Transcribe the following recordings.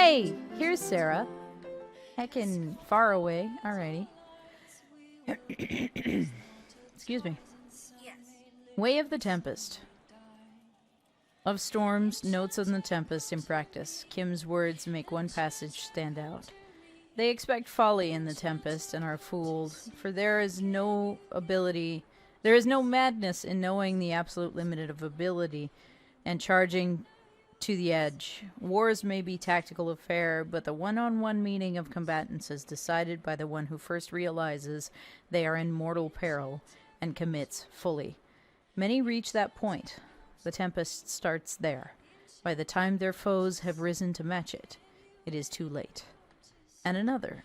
Hey, here's Sarah. Heckin' far away. Alrighty. Excuse me. Way of the Tempest. Of Storms, Notes on the Tempest in practice. Kim's words make one passage stand out. They expect folly in the Tempest and are fooled, for there is no madness in knowing the absolute limit of ability and charging to the edge. Wars may be tactical affair, but the one-on-one meeting of combatants is decided by the one who first realizes they are in mortal peril and commits fully. Many reach that point. The Tempest starts there. By the time their foes have risen to match it, it is too late. And another.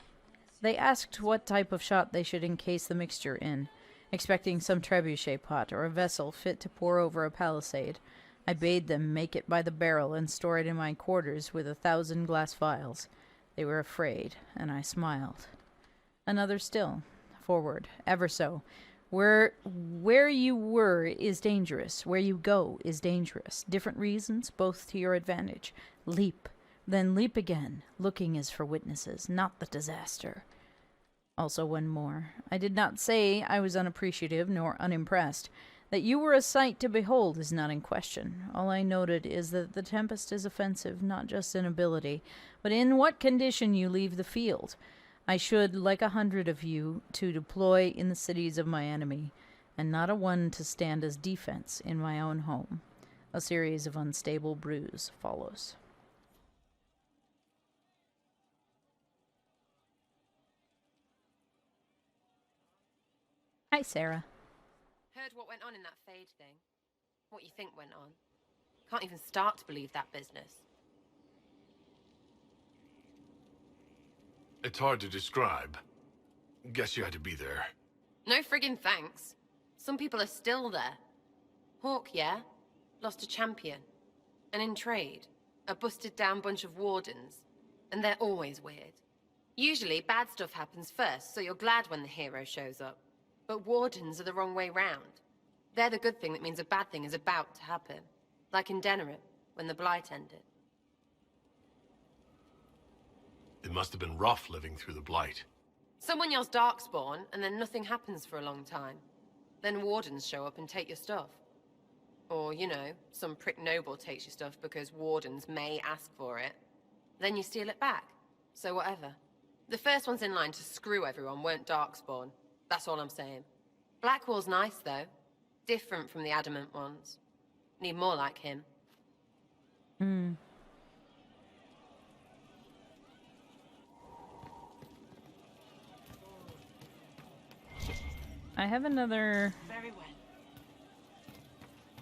They asked what type of shot they should encase the mixture in, expecting some trebuchet pot or a vessel fit to pour over a palisade. I bade them make it by the barrel and store it in my quarters with 1,000 glass vials. They were afraid, and I smiled. Another still. Forward, ever so. Where you were is dangerous. Where you go is dangerous. Different reasons, both to your advantage. Leap. Then leap again. Looking is for witnesses, not the disaster. Also one more. I did not say I was unappreciative nor unimpressed. That you were a sight to behold is not in question. All I noted is that the Tempest is offensive, not just in ability, but in what condition you leave the field. I should, like 100 of you, to deploy in the cities of my enemy, and not a one to stand as defense in my own home. A series of unstable brews follows. Hi, Sarah. Heard what went on in that Fade thing. What you think went on. Can't even start to believe that business. It's hard to describe. Guess you had to be there. No friggin' thanks. Some people are still there. Hawk, yeah? Lost a champion. And in trade, a busted down bunch of wardens. And they're always weird. Usually, bad stuff happens first, so you're glad when the hero shows up. But wardens are the wrong way round. They're the good thing that means a bad thing is about to happen. Like in Denerim, when the Blight ended. It must have been rough living through the Blight. Someone yells Darkspawn, and then nothing happens for a long time. Then wardens show up and take your stuff. Or, you know, some prick noble takes your stuff because wardens may ask for it. Then you steal it back. So whatever. The first ones in line to screw everyone weren't Darkspawn. That's all I'm saying. Blackwall's nice, though. Different from the adamant ones. Need more like him. I have another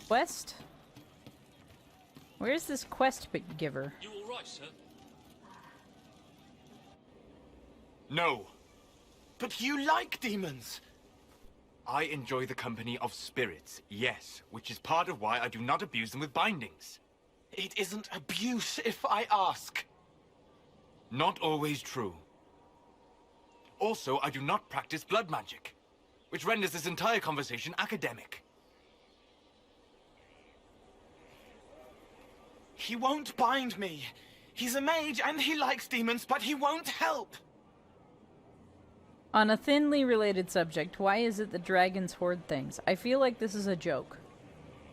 quest. Where's this quest giver? You all right, sir? No. But you like demons! I enjoy the company of spirits, yes, which is part of why I do not abuse them with bindings. It isn't abuse if I ask. Not always true. Also, I do not practice blood magic, which renders this entire conversation academic. He won't bind me. He's a mage and he likes demons, but he won't help. On a thinly related subject, why is it that dragons hoard things? I feel like this is a joke.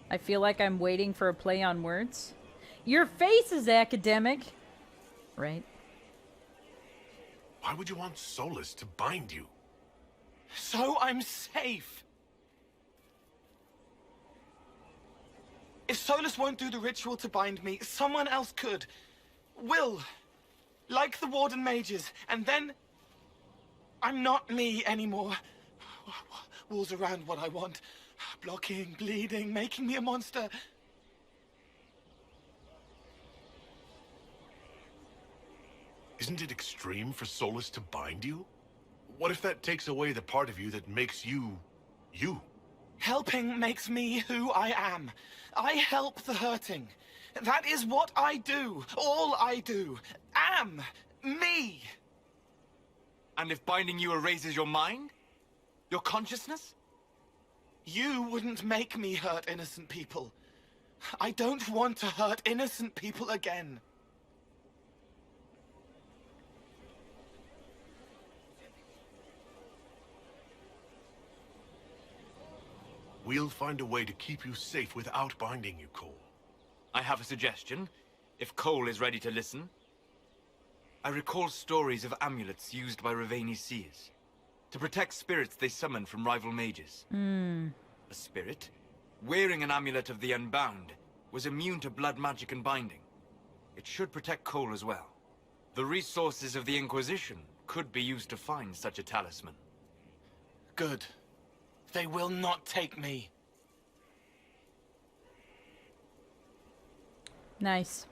I feel like I'm waiting for a play on words. Your face is academic! Right? Why would you want Solus to bind you? So I'm safe. If Solus won't do the ritual to bind me, someone else could. Will. Like the Warden mages, and then I'm not me anymore. Walls around what I want. Blocking, bleeding, making me a monster. Isn't it extreme for Solus to bind you? What if that takes away the part of you that makes you, you? Helping makes me who I am. I help the hurting. That is what I do. All I do. Am. Me. And if binding you erases your mind? Your consciousness? You wouldn't make me hurt innocent people. I don't want to hurt innocent people again. we'll find a way to keep you safe without binding you, Cole. I have a suggestion, if Cole is ready to listen. I recall stories of amulets used by Ravani's seers to protect spirits they summoned from rival mages. A spirit, wearing an amulet of the Unbound, was immune to blood magic and binding. It should protect Cole as well. The resources of the Inquisition could be used to find such a talisman. Good. They will not take me. Nice.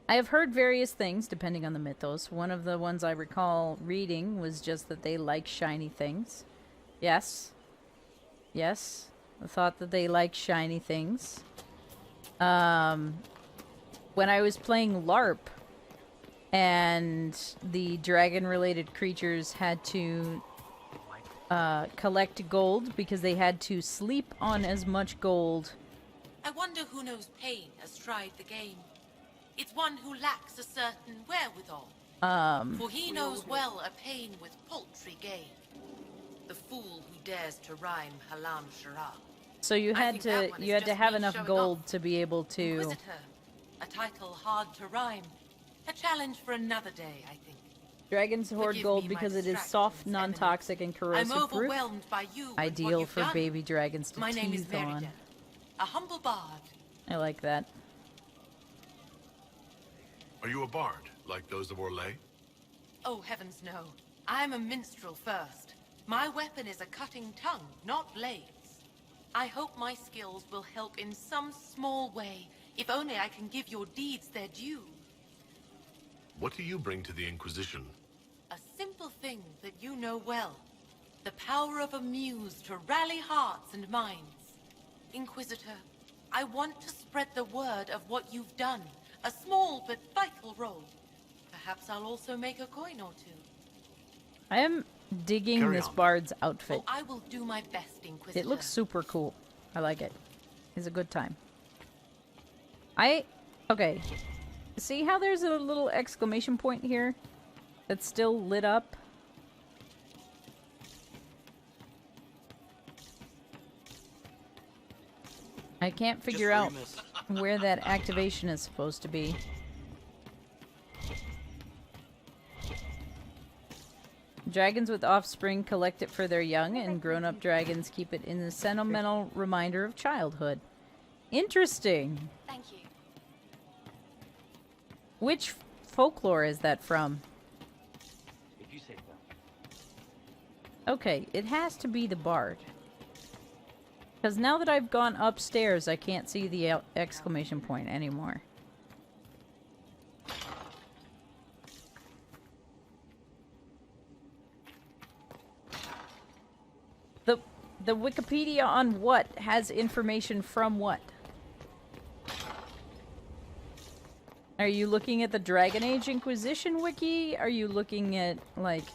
I have heard various things, depending on the mythos. One of the ones I recall reading was just that they like shiny things. Yes. Yes. The thought that they like shiny things. When I was playing LARP, and the dragon-related creatures had to collect gold because they had to sleep on as much gold. I wonder who knows pain has tried the game. It's one who lacks a certain wherewithal. For he knows well a pain with paltry gain. The fool who dares to rhyme Halam Shara. So you had to have enough gold off. to be able to. Inquisitor, a title hard to rhyme. A challenge for another day, I think. Dragons hoard Forgive gold me my because it is distractions, soft, non-toxic, and I'm corrosive proof. overwhelmed by you. and what Ideal you've for done. baby dragons to My name is teeth on. Merida, a humble bard. I like that. Are you a bard, like those of Orlais? Oh, heavens no. I'm a minstrel first. My weapon is a cutting tongue, not blades. I hope my skills will help in some small way, if only I can give your deeds their due. What do you bring to the Inquisition? A simple thing that you know well. The power of a muse to rally hearts and minds. Inquisitor, I want to spread the word of what you've done. A small but vital role. Perhaps I'll also make a coin or two. I am digging Carry this on. bard's outfit. Oh, I will do my best, Inquisitor. It looks super cool. I like it. It's a good time. Okay. See how there's a little exclamation point here that's still lit up? I can't figure out where that activation is supposed to be. Dragons with offspring collect it for their young, and grown-up dragons keep it in a sentimental reminder of childhood. Interesting. Thank you. Which folklore is that from? If you say so. Okay, it has to be the bard. Because now that I've gone upstairs, I can't see the exclamation point anymore. The Wikipedia on what has information from what? Are you looking at the Dragon Age Inquisition wiki? Are you looking at, like,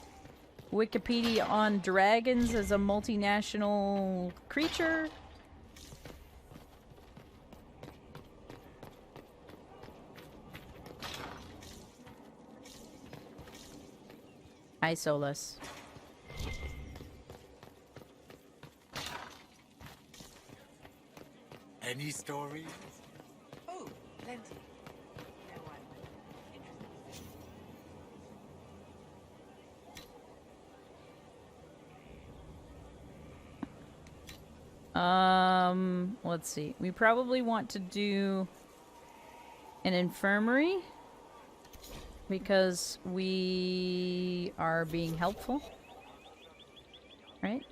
Wikipedia on dragons as a multinational creature? Hi, Solus. Any stories? Oh, plenty. No one interested. Let's see. We probably want to do an infirmary because we are being helpful. Right?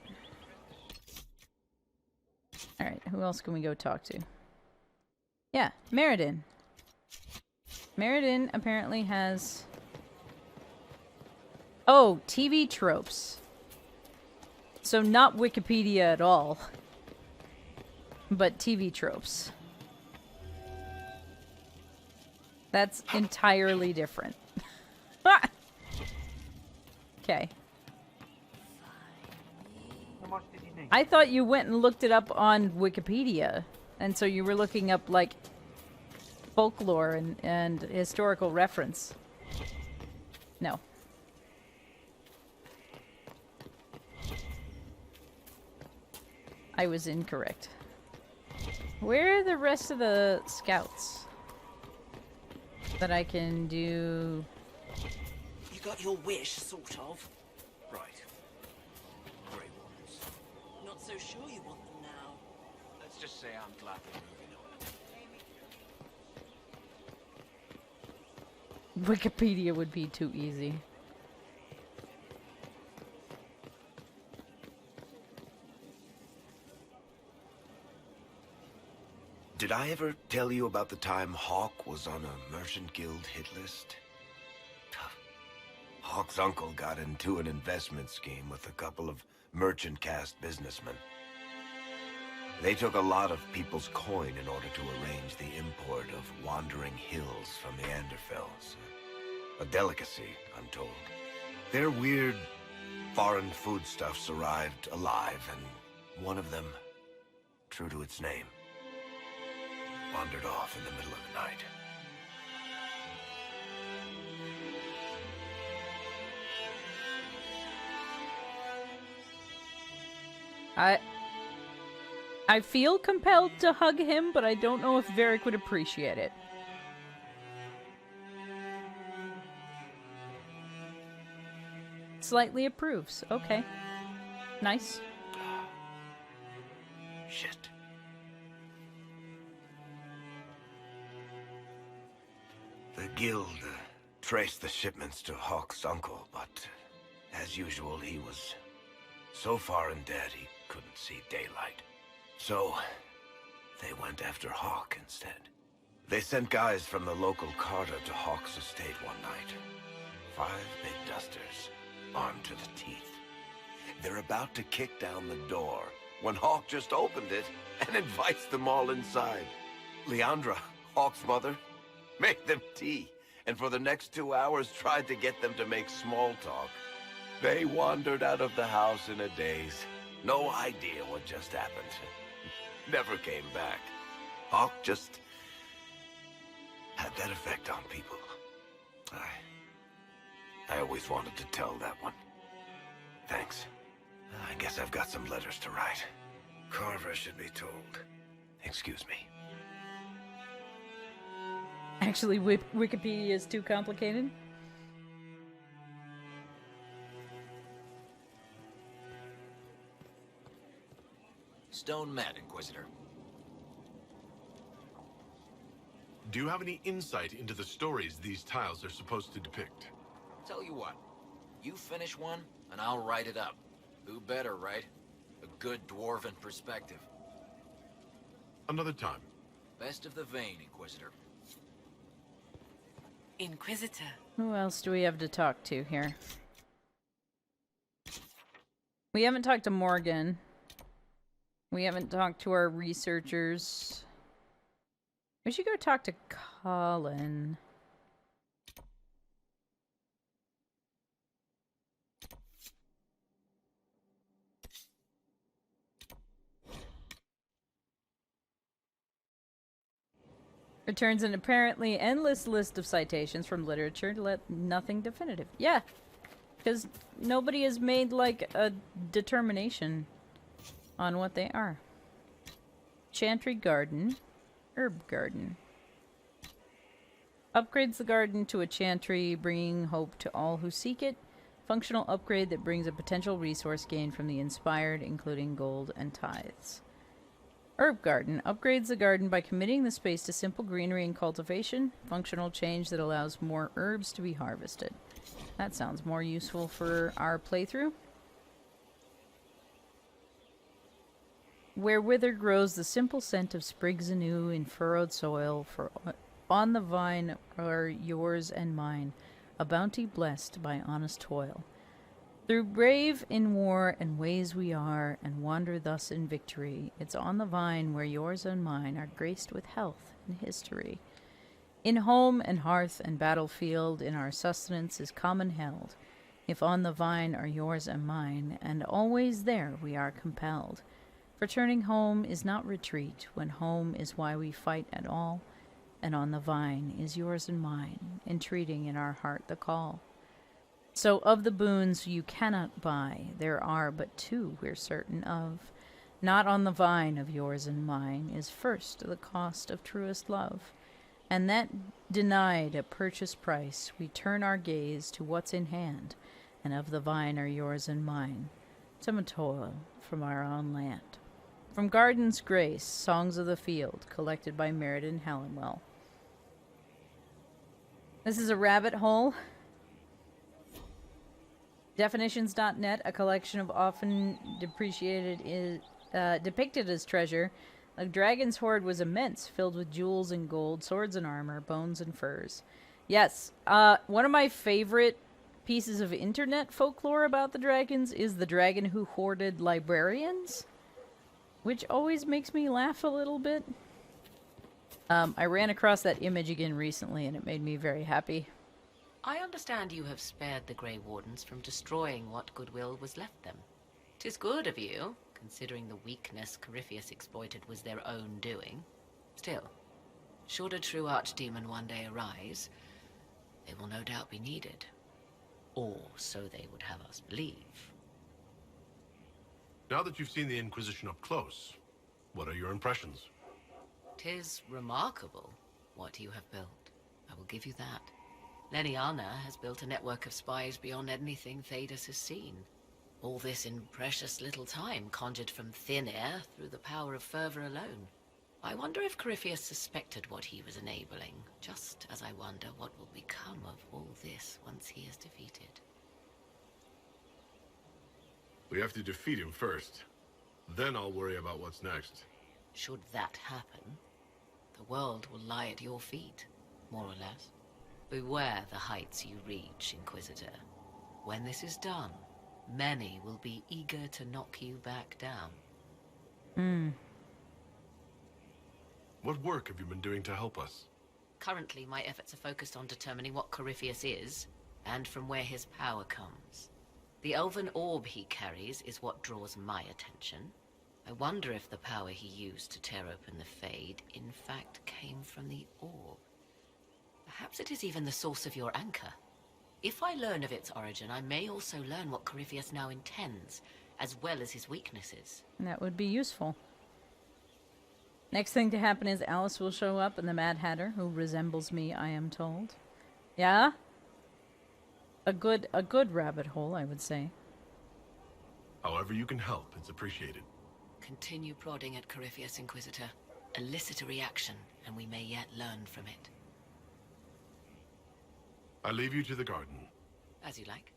Alright, who else can we go talk to? Yeah, Meriden. Meriden apparently has... Oh, TV tropes. So not Wikipedia at all. But TV tropes. That's entirely different. Okay. I thought you went and looked it up on Wikipedia. And so you were looking up, like, folklore and historical reference. No. I was incorrect. Where are the rest of the scouts? That I can do... You got your wish, sort of. Right. Grey Wardens. Not so sure you want them now. Let's just say I'm glad they're moving on. Wikipedia would be too easy. Did I ever tell you about the time Hawk was on a Merchant Guild hit list? Hawk's uncle got into an investment scheme with a couple of merchant caste businessmen. They took a lot of people's coin in order to arrange the import of wandering hills from the Anderfells. A delicacy, I'm told. Their weird foreign foodstuffs arrived alive, and one of them, true to its name, wandered off in the middle of the night. I feel compelled to hug him, but I don't know if Varric would appreciate it. Slightly approves. Okay. Nice. Shit. The guild traced the shipments to Hawk's uncle, but as usual, he was so far in debt he couldn't see daylight. So they went after Hawk instead. They sent guys from the local carter to Hawk's estate one night. 5 big dusters, armed to the teeth. They're about to kick down the door when Hawk just opened it and invites them all inside. Leandra, Hawk's mother, made them tea, and for the next 2 hours tried to get them to make small talk. They wandered out of the house in a daze. No idea what just happened. Never came back. Hawk just had that effect on people. I always wanted to tell that one. Thanks. I guess I've got some letters to write. Carver should be told. Excuse me. Actually, Wikipedia is too complicated. Stone met, Inquisitor. Do you have any insight into the stories these tiles are supposed to depict? Tell you what, you finish one, and I'll write it up. Who better, right? A good dwarven perspective. Another time. Best of the vein, Inquisitor. Inquisitor. Who else do we have to talk to here? We haven't talked to Morgan. We haven't talked to our researchers. We should go talk to Colin. Returns an apparently endless list of citations from literature, nothing definitive. Yeah, because nobody has made, like, a determination on what they are. Chantry Garden. Herb Garden. Upgrades the garden to a chantry, bringing hope to all who seek it. Functional upgrade that brings a potential resource gain from the inspired, including gold and tithes. Herb Garden upgrades the garden by committing the space to simple greenery and cultivation. Functional change that allows more herbs to be harvested. That sounds more useful for our playthrough. Where wither grows the simple scent of sprigs anew in furrowed soil, for on the vine are yours and mine, a bounty blessed by honest toil. Through brave in war and ways we are, and wander thus in victory. It's on the vine where yours and mine are graced with health and history. In home and hearth and battlefield, in our sustenance is common held. If on the vine are yours and mine, and always there we are compelled. For turning home is not retreat, when home is why we fight at all, and on the vine is yours and mine, entreating in our heart the call. So of the boons you cannot buy, there are but 2 we're certain of, not on the vine of yours and mine, is first the cost of truest love. And that denied at purchase price, we turn our gaze to what's in hand, and of the vine are yours and mine, some toil from our own land. From Garden's Grace, Songs of the Field, collected by Meriden Hallenwell. This is a rabbit hole. Definitions.net, a collection of often depicted as treasure. A dragon's hoard was immense, filled with jewels and gold, swords and armor, bones and furs. Yes, one of my favorite pieces of internet folklore about the dragons is the dragon who hoarded librarians, which always makes me laugh a little bit. I ran across that image again recently, and it made me very happy. I understand you have spared the Grey Wardens from destroying what goodwill was left them. 'Tis good of you, considering the weakness Corypheus exploited was their own doing. Still, should a true archdemon one day arise, they will no doubt be needed. Or so they would have us believe. Now that you've seen the Inquisition up close, what are your impressions? 'Tis remarkable what you have built. I will give you that. Leniana has built a network of spies beyond anything Thedas has seen. All this in precious little time, conjured from thin air through the power of fervor alone. I wonder if Corypheus suspected what he was enabling, just as I wonder what will become of all this once he is defeated. We have to defeat him first. Then I'll worry about what's next. Should that happen, the world will lie at your feet, more or less. Beware the heights you reach, Inquisitor. When this is done, many will be eager to knock you back down. What work have you been doing to help us? Currently, my efforts are focused on determining what Corypheus is, and from where his power comes. The elven orb he carries is what draws my attention. I wonder if the power he used to tear open the Fade, in fact, came from the orb. Perhaps it is even the source of your anchor. If I learn of its origin, I may also learn what Corypheus now intends, as well as his weaknesses. That would be useful. Next thing to happen is Alice will show up and the Mad Hatter, who resembles me, I am told. Yeah? A good rabbit hole, I would say. However you can help, it's appreciated. Continue prodding at Corypheus, Inquisitor. Elicit a reaction, and we may yet learn from it. I leave you to the garden. As you like.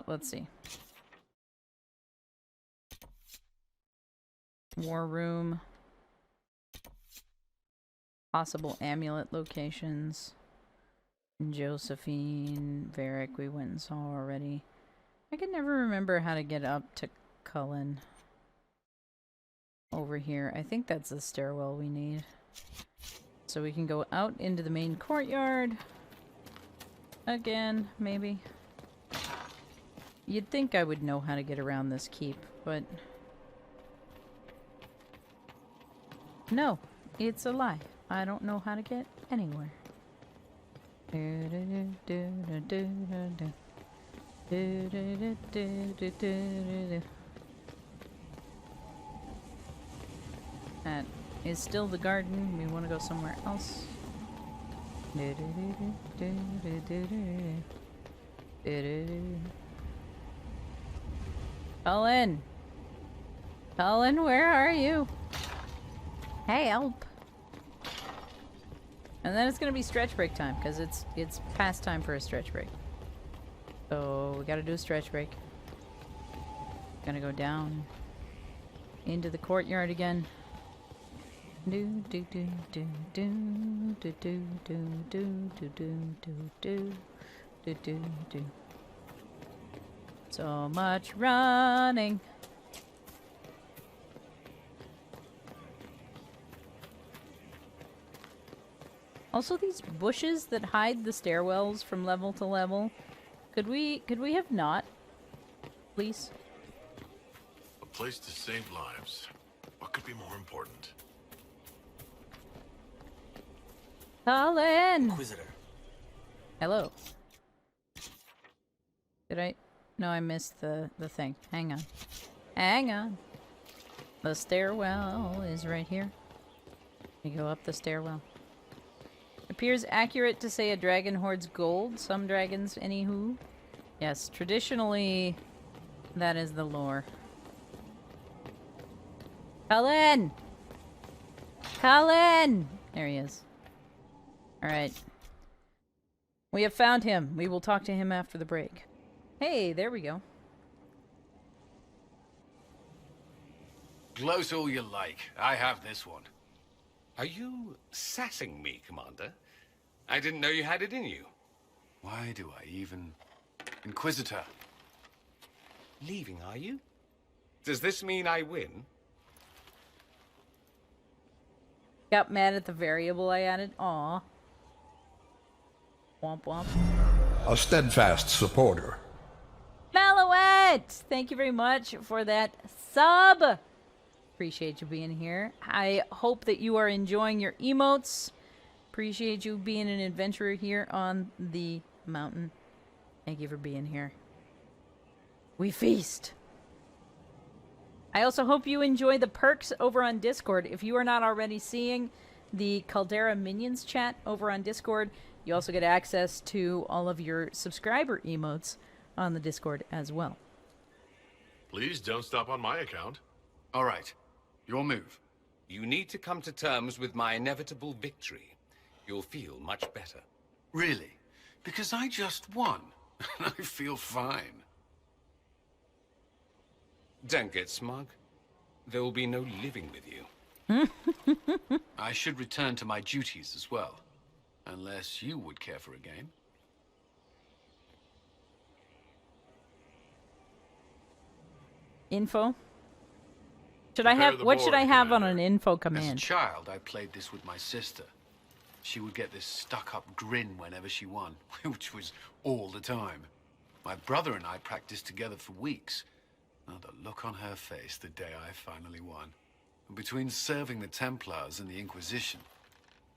Let's see. War room. Possible amulet locations. Josephine, Varric, we went and saw already. I can never remember how to get up to Cullen. Over here. I think that's the stairwell we need. So we can go out into the main courtyard. Again, maybe. You'd think I would know how to get around this keep, but... No, it's a lie. I don't know how to get anywhere. That is still the garden. We want to go somewhere else. Cullen! Cullen, where are you? Help! And then it's gonna be stretch break time, because it's past time for a stretch break. So we gotta do a stretch break. Gonna go down into the courtyard again. Do do do do do do do do do do do do do do do. So much running. Also, these bushes that hide the stairwells from level to level. Could we have not, please? A place to save lives. What could be more important? Cullen! Inquisitor, Hello. Did I? No, I missed the thing. Hang on. Hang on. The stairwell is right here. We go up the stairwell. Appears accurate to say a dragon hoards gold. Some dragons, anywho. Yes, traditionally, that is the lore. Cullen! Cullen! There he is. Alright. We have found him. We will talk to him after the break. Hey, there we go. Gloat all you like. I have this one. Are you sassing me, Commander? I didn't know you had it in you. Why do I even... Inquisitor. Leaving, are you? Does this mean I win? Got mad at the variable I added. Aw. Womp womp. A steadfast supporter. Malowet! Thank you very much for that sub. Appreciate you being here. I hope that you are enjoying your emotes. Appreciate you being an adventurer here on the mountain. Thank you for being here. We feast. I also hope you enjoy the perks over on Discord. If you are not already seeing the Caldera Minions chat over on Discord, you also get access to all of your subscriber emotes on the Discord as well. Please don't stop on my account. All right. Your move. You need to come to terms with my inevitable victory. You'll feel much better. Really? Because I just won. And I feel fine. Don't get smug. There will be no living with you. I should return to my duties as well. Unless you would care for a game. Info? Should I have... What should I have on an info As a command? child, I played this with my sister. She would get this stuck-up grin whenever she won, which was all the time. My brother and I practiced together for weeks. Oh, the look on her face the day I finally won. And between serving the Templars and the Inquisition,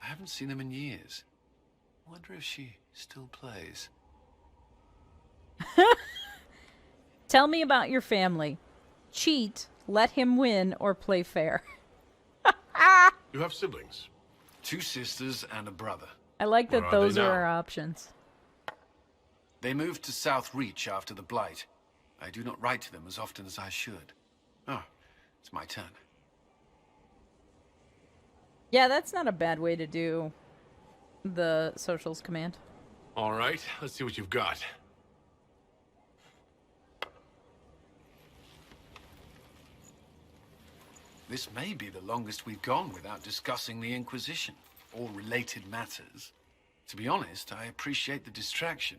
I haven't seen them in years. I wonder if she still plays. Tell me about your family. Cheat, let him win, or play fair. You have siblings? 2 sisters and a brother. I like that Where are those they are now? our options. They moved to South Reach after the Blight. I do not write to them as often as I should. Oh, it's my turn. Yeah, that's not a bad way to do the socials command. All right, let's see what you've got. This may be the longest we've gone without discussing the Inquisition, or related matters. To be honest, I appreciate the distraction.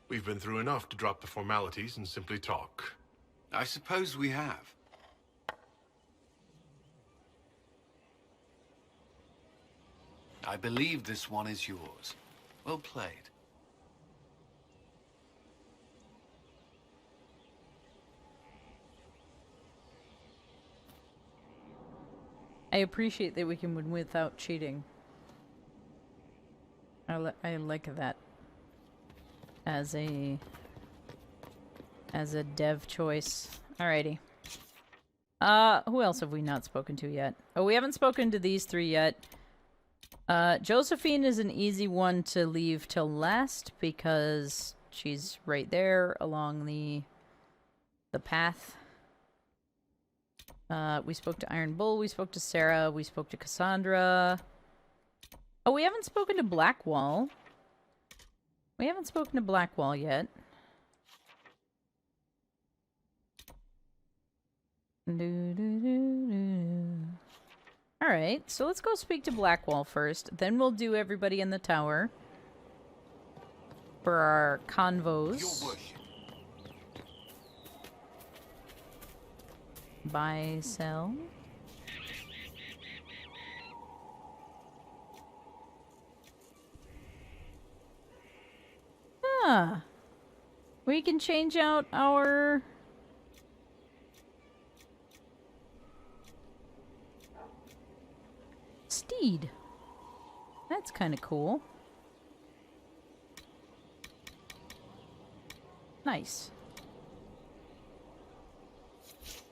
We've been through enough to drop the formalities and simply talk. I suppose we have. I believe this one is yours. Well played. I appreciate that we can win without cheating. I like that as a dev choice. Alrighty. Who else have we not spoken to yet? Oh, we haven't spoken to these 3 yet. Josephine is an easy one to leave till last because she's right there along the path. We spoke to Iron Bull, we spoke to Sarah, we spoke to Cassandra. Oh, we haven't spoken to Blackwall. We haven't spoken to Blackwall yet. Alright, so let's go speak to Blackwall first. Then we'll do everybody in the tower for our convos. Buy, sell. Ah. We can change out our... steed. That's kind of cool. Nice.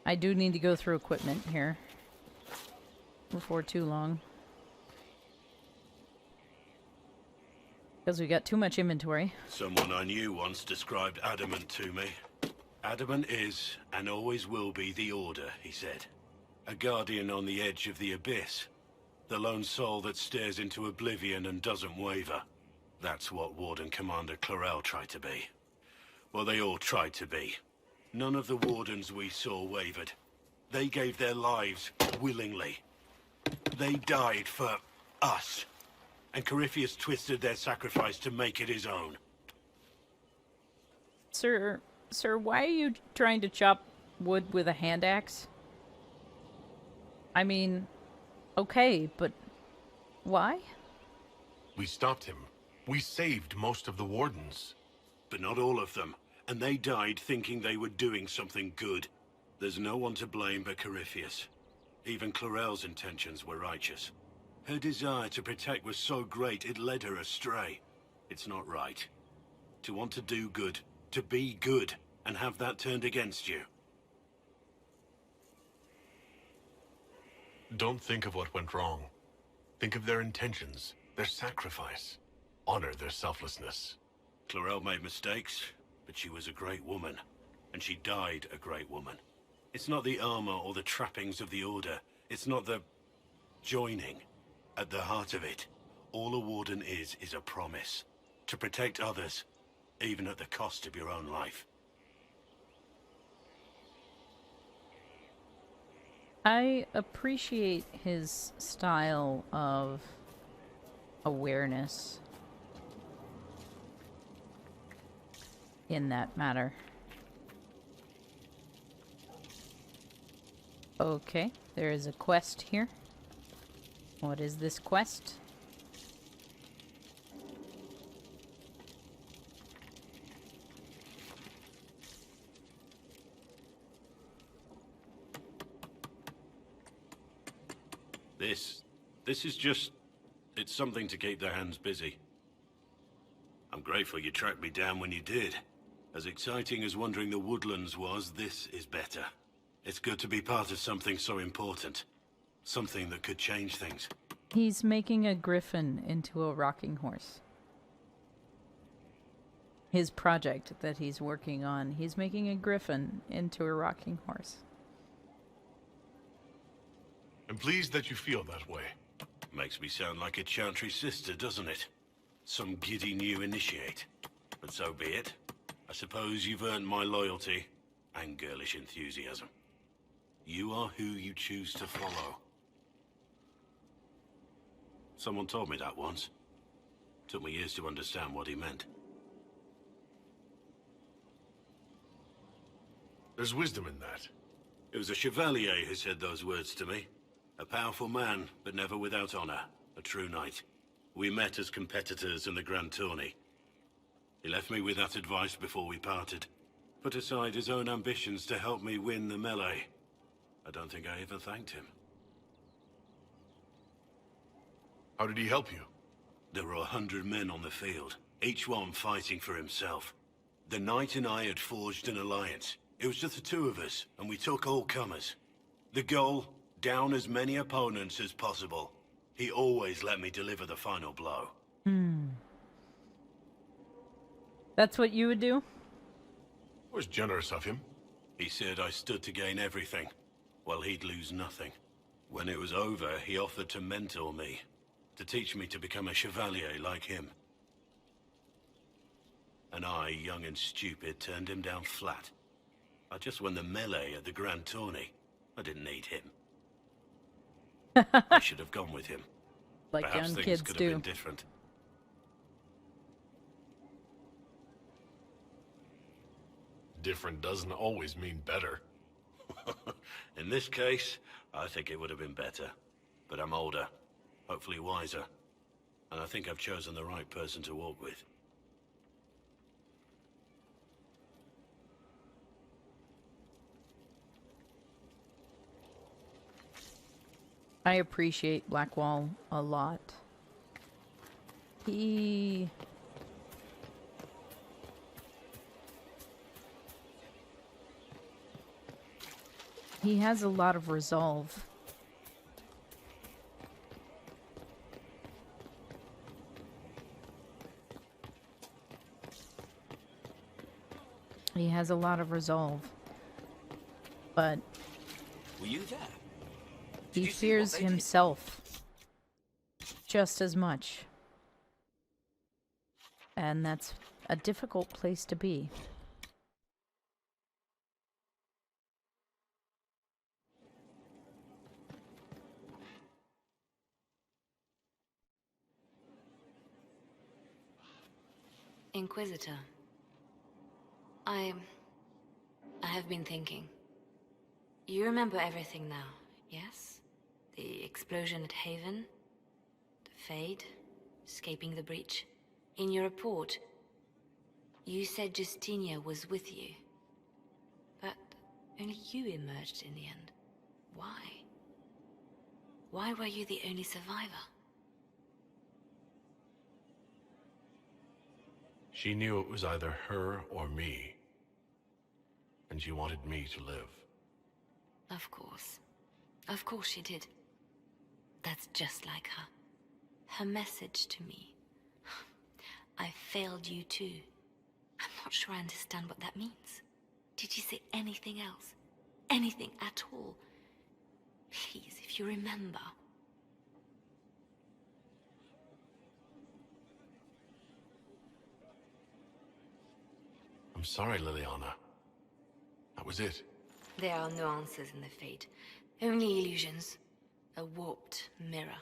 I do need to go through equipment here before too long. Because we got too much inventory. Someone I knew once described adamant to me. Adamant is, and always will be, the Order, he said. A guardian on the edge of the abyss. The lone soul that stares into oblivion and doesn't waver. That's what Warden Commander Clarel tried to be. Well, they all tried to be. None of the Wardens we saw wavered. They gave their lives willingly. They died for us. And Corypheus twisted their sacrifice to make it his own. Sir, why are you trying to chop wood with a hand axe? I mean, okay, but why? We stopped him. We saved most of the Wardens. But not all of them. And they died thinking they were doing something good. There's no one to blame but Corypheus. Even Clarel's intentions were righteous. Her desire to protect was so great it led her astray. It's not right. To want to do good, to be good, and have that turned against you. Don't think of what went wrong. Think of their intentions, their sacrifice. Honor their selflessness. Clarel made mistakes, but she was a great woman. And she died a great woman. It's not the armor or the trappings of the Order. It's not the joining. At the heart of it, all a Warden is a promise. To protect others, even at the cost of your own life. I appreciate his style of awareness in that matter. Okay, there is a quest here. What is this quest? This is just... it's something to keep their hands busy. I'm grateful you tracked me down when you did. As exciting as wandering the woodlands was, this is better. It's good to be part of something so important. Something that could change things. He's making a griffin into a rocking horse. His project that he's working on, he's making a griffin into a rocking horse. I'm pleased that you feel that way. Makes me sound like a Chantry sister, doesn't it? Some giddy new initiate. But so be it. I suppose you've earned my loyalty and girlish enthusiasm. You are who you choose to follow. Someone told me that once. Took me years to understand what he meant. There's wisdom in that. It was a chevalier who said those words to me. A powerful man, but never without honor. A true knight. We met as competitors in the Grand Tourney. He left me with that advice before we parted. Put aside his own ambitions to help me win the melee. I don't think I ever thanked him. How did he help you? There were 100 men on the field, each one fighting for himself. The knight and I had forged an alliance. It was just the two of us, and we took all comers. The goal, down as many opponents as possible. He always let me deliver the final blow. That's what you would do? It was generous of him. He said I stood to gain everything, while he'd lose nothing. When it was over, he offered to mentor me, to teach me to become a chevalier like him. And I, young and stupid, turned him down flat. I just won the melee at the Grand Tourney. I didn't need him. I should have gone with him. Like Perhaps young things kids could do. have been different. Different doesn't always mean better. In this case, I think it would have been better. But I'm older, hopefully wiser. And I think I've chosen the right person to walk with. I appreciate Blackwall a lot. He has a lot of resolve. He has a lot of resolve. But Were you there? he fears himself just as much. And that's a difficult place to be. Inquisitor, I have been thinking. You remember everything now, yes? The explosion at Haven, the Fade, escaping the breach. In your report, you said Justinia was with you. But only you emerged in the end. Why? Why were you the only survivor? She knew it was either her or me. And she wanted me to live. Of course. Of course she did. That's just like her. Her message to me. I failed you too. I'm not sure I understand what that means. Did you say anything else? Anything at all? Please, if you remember. I'm sorry, Liliana. That was it. There are no answers in the Fate. Only illusions. A warped mirror.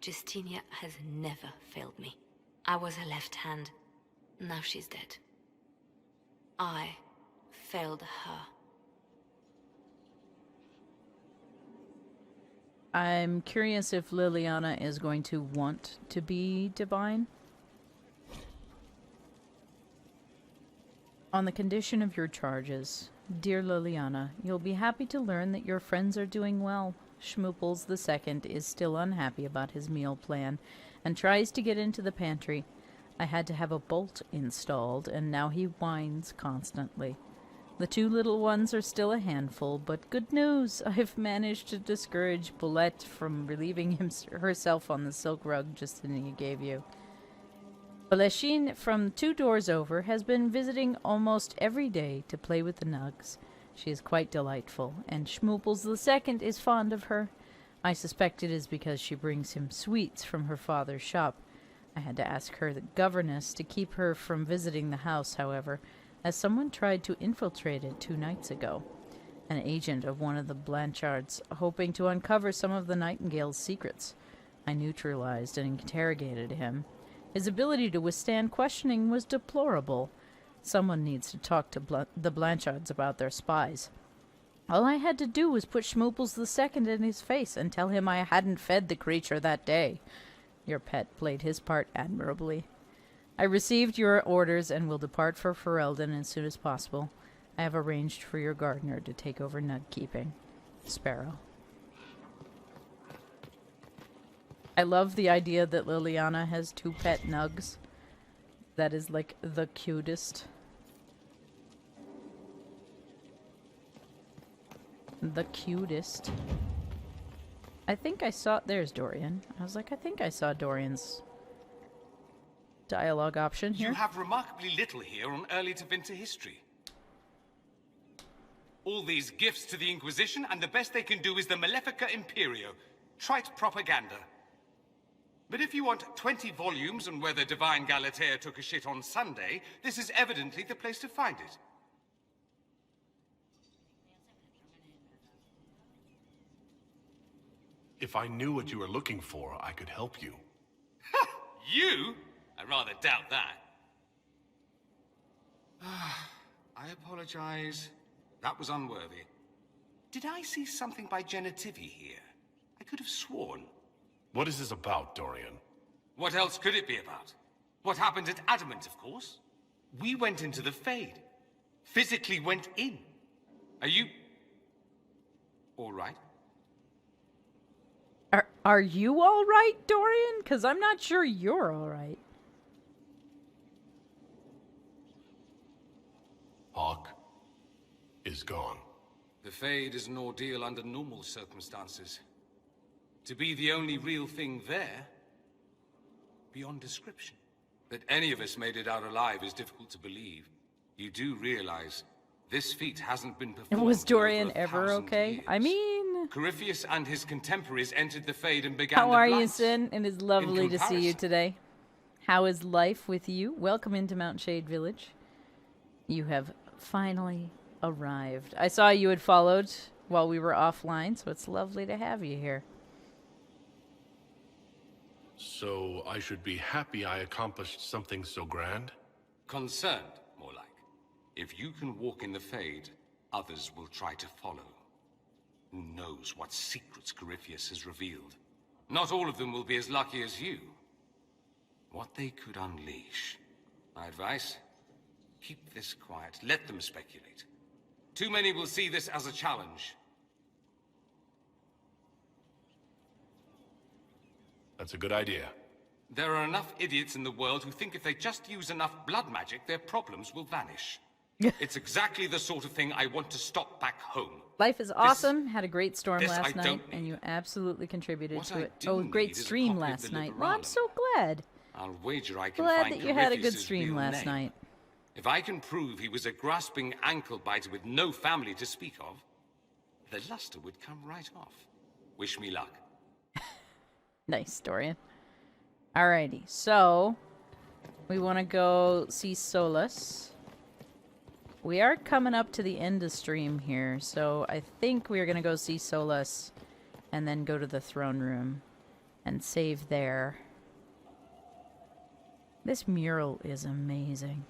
Justinia has never failed me. I was her left hand. Now she's dead. I failed her. I'm curious if Liliana is going to want to be divine. On the condition of your charges, dear Liliana, you'll be happy to learn that your friends are doing well. Schmooples II is still unhappy about his meal plan and tries to get into the pantry. I had to have a bolt installed, and now he whines constantly. The two little ones are still a handful, but good news! I've managed to discourage Boulette from relieving herself on the silk rug Justinia gave you. Baleshine, from 2 doors over, has been visiting almost every day to play with the nugs. She is quite delightful, and Schmooples II is fond of her. I suspect it is because she brings him sweets from her father's shop. I had to ask her, the governess, to keep her from visiting the house, however, as someone tried to infiltrate it 2 nights ago. An agent of one of the Blanchards, hoping to uncover some of the Nightingale's secrets. I neutralized and interrogated him. His ability to withstand questioning was deplorable. Someone needs to talk to the Blanchards about their spies. All I had to do was put Schmooples II in his face and tell him I hadn't fed the creature that day. Your pet played his part admirably. I received your orders and will depart for Ferelden as soon as possible. I have arranged for your gardener to take over nug keeping. Sparrow. I love the idea that Liliana has 2 pet nugs. That is like the cutest. The cutest. I think I saw... There's Dorian. I was like, I think I saw Dorian's dialogue option here. You have remarkably little here on early to Tevinter history. All these gifts to the Inquisition, and the best they can do is the Malefica Imperio. Trite propaganda. But if you want 20 volumes on whether Divine Galatea took a shit on Sunday, this is evidently the place to find it. If I knew what you were looking for, I could help you. Ha! You? I rather doubt that. I apologize. That was unworthy. Did I see something by Genitivi here? I could have sworn. What is this about, Dorian? What else could it be about? What happened at Adamant, of course. We went into the Fade. Physically went in. Are you... all right? Are you all right, Dorian? Because I'm not sure you're all right. Hawk is gone. The Fade is an ordeal under normal circumstances. To be the only real thing there, beyond description. That any of us made it out alive is difficult to believe. You do realize this feat hasn't been performed. Was Dorian in over ever 1,000 okay? years. I mean... Corypheus and his contemporaries entered the Fade and began How the are you, Blight. Sin? It is lovely to see you comparison. today. How is life with you? Welcome into Mount Shade Village. You have finally arrived. I saw you had followed while we were offline, so it's lovely to have you here. So I should be happy I accomplished something so grand? Concerned, more like. If you can walk in the Fade, others will try to follow. Who knows what secrets Corypheus has revealed? Not all of them will be as lucky as you. What they could unleash. My advice? Keep this quiet. Let them speculate. Too many will see this as a challenge. That's a good idea. There are enough idiots in the world who think if they just use enough blood magic, their problems will vanish. It's exactly the sort of thing I want to stop back home. Life is awesome. Had a great storm this last I night, don't and you absolutely contributed What to I it. do Oh, great need is a stream copy of last the night. Well, I'm Liberalum. so glad. I'll wager I can Glad find that you had a good Corypheus's stream real last name. night. If I can prove he was a grasping ankle-biter with no family to speak of, the luster would come right off. Wish me luck. Nice, Dorian. Alrighty, so we want to go see Solus. We are coming up to the end of stream here, so I think we are going to go see Solus and then go to the throne room and save there. This mural is amazing.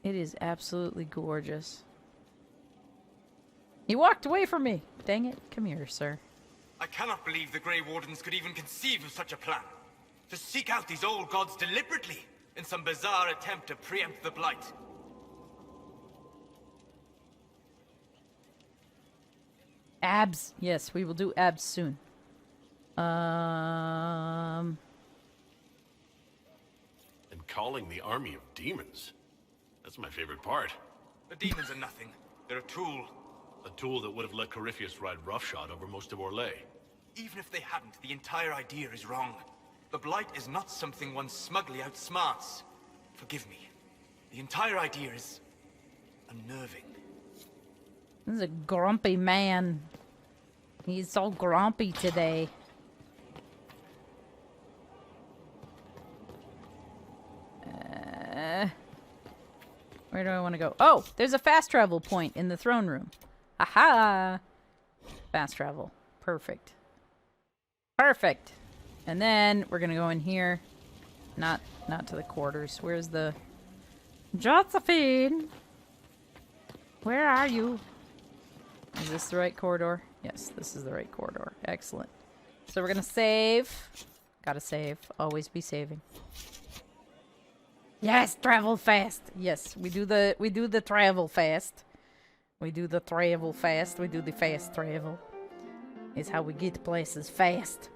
It is absolutely gorgeous. He walked away from me. Dang it. Come here, sir. I cannot believe the Grey Wardens could even conceive of such a plan. To seek out these old gods deliberately in some bizarre attempt to preempt the Blight. Abs. Yes, we will do abs soon. And calling the army of demons. That's my favorite part. The demons are nothing. They're a tool. A tool that would have let Corypheus ride roughshod over most of Orlais. Even if they hadn't, the entire idea is wrong. The Blight is not something one smugly outsmarts. Forgive me. The entire idea is unnerving. This is a grumpy man. He's so grumpy today. Where do I want to go? Oh, there's a fast travel point in the throne room. Aha! Fast travel. Perfect. Perfect. And then we're gonna go in here. Not to the quarters. Where's the Josephine? Where are you? Is this the right corridor? Yes, this is the right corridor. Excellent. So we're gonna save. Gotta save. Always be saving. Yes, travel fast. Yes, we do the travel fast. We do the travel fast. We do the fast travel. Is how we get places fast.